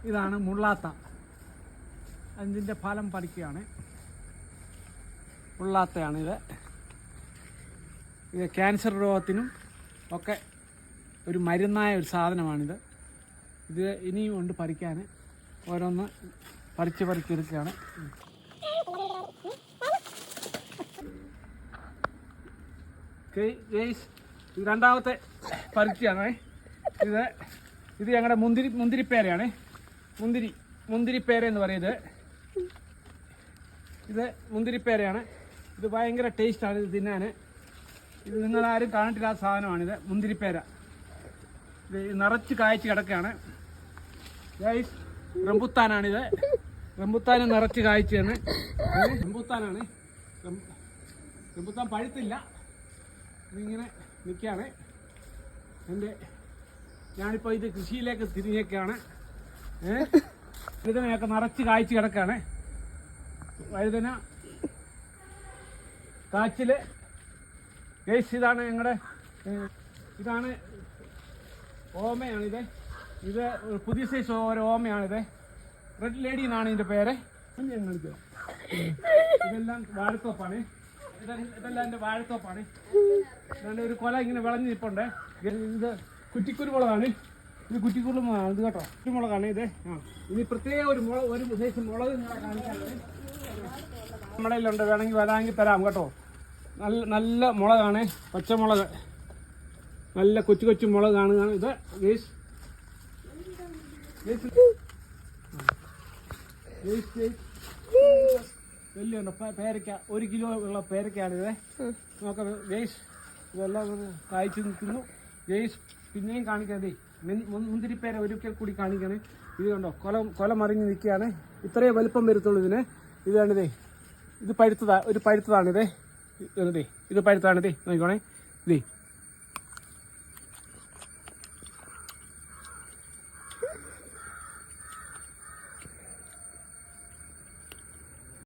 ഇതാണ് മുള്ളാത്ത. അതിൻ്റെ ഫലം പറിക്കുകയാണ്. മുള്ളാത്തയാണിത്. ഇത് ക്യാൻസർ രോഗത്തിനും ഒക്കെ ഒരു മരുന്നായ ഒരു സാധനമാണിത്. ഇത് ഇനിയും ഉണ്ട് പറിക്കാൻ. ഓരോന്ന് പറിച്ചെടുക്കുകയാണ്. ഇത് രണ്ടാമത്തെ പറിക്കുകയാണ്. ഇത് ഞങ്ങളുടെ മുന്തിരിപ്പേരയാണ്. മുന്തിരിപ്പേര എന്ന് പറയുന്നത്. ഇത് മുന്തിരിപ്പേരയാണ്. ഇത് ഭയങ്കര ടേസ്റ്റാണ് ഇത് തിന്നാൻ. ഇത് നിങ്ങളാരും കാണിട്ടില്ലാത്ത സാധനമാണിത്, മുന്തിരിപ്പേര. ഇത് നിറച്ച് കായ്ച്ച് കിടക്കുകയാണ്. ഗൈസ്, റംബുത്താനാണിത്. റംബുത്താൻ നിറച്ച് കായ്ച്ച് തന്നെ റംബുത്താനാണ്. റംബുത്താൻ പഴുത്തില്ല, ഇതിങ്ങനെ നിൽക്കുകയാണ്. ഞാനിപ്പോൾ ഇത് കൃഷിയിലേക്ക് തിരിഞ്ഞേക്കാണ്. വഴുതനയൊക്കെ നിറച്ച് കായ്ച്ച് കിടക്കുകയാണ്. വഴുതന കാച്ചില്. ഗൈസ്, ഇതാണ് ഞങ്ങളുടെ ഇതാണ് ഓമയാണിത്. ഇത് പുതിയ സൈസ് ഒരു ഓമയാണിത്. റെഡ് ലേഡി എന്നാണ് ഇതിൻ്റെ പേര്. ഇതെല്ലാം വാഴത്തോപ്പാണ്. ഇതെല്ലാം എൻ്റെ വാഴത്തോപ്പാണ്. ഇതാണ്ട് ഒരു കൊല ഇങ്ങനെ വിളഞ്ഞ് നിൽപ്പുണ്ട്. ഇത് കുറ്റിക്കുരുമുളകാണ്. ഇത് കുറ്റിക്കുരുമുളകാണ് ഇത് കേട്ടോ. കുറ്റിമുളകാണ് ഇത്. ഇനി പ്രത്യേക ഒരു സൈസ് മുളക് നിങ്ങളെ കാണിക്കാനുണ്ട്. നമ്മുടെ കയ്യിലുണ്ട്, വേണമെങ്കിൽ വരാമെങ്കിൽ തരാം കേട്ടോ. നല്ല മുളകാണ്, പച്ചമുളക്. നല്ല കൊച്ചു മുളകാണ് ഇത്. വലിയുണ്ട് പേരയ്ക്ക. 1 കിലോ ഉള്ള പേരയ്ക്കാണിത്. നോക്കാം ഗേസ്. ഇതെല്ലാം കായ്ച്ചു നിൽക്കുന്നു. ഗേസ്, പിന്നെയും കാണിക്കാതെ മുന്തിരിപ്പേര ഒരിക്കൽ കൂടി കാണിക്കണേ. ഇത് കണ്ടോ, കൊല മറിഞ്ഞ് നിൽക്കുകയാണ്. ഇത്രയേ വലുപ്പം വരത്തുള്ളൂ ഇതിന്. ഇതാണിതേ, ഇത് പഴുത്തതാണിതേ. ഇത് പഴുത്തതാണിതേ. നോക്കിക്കോണേ. ഇതേ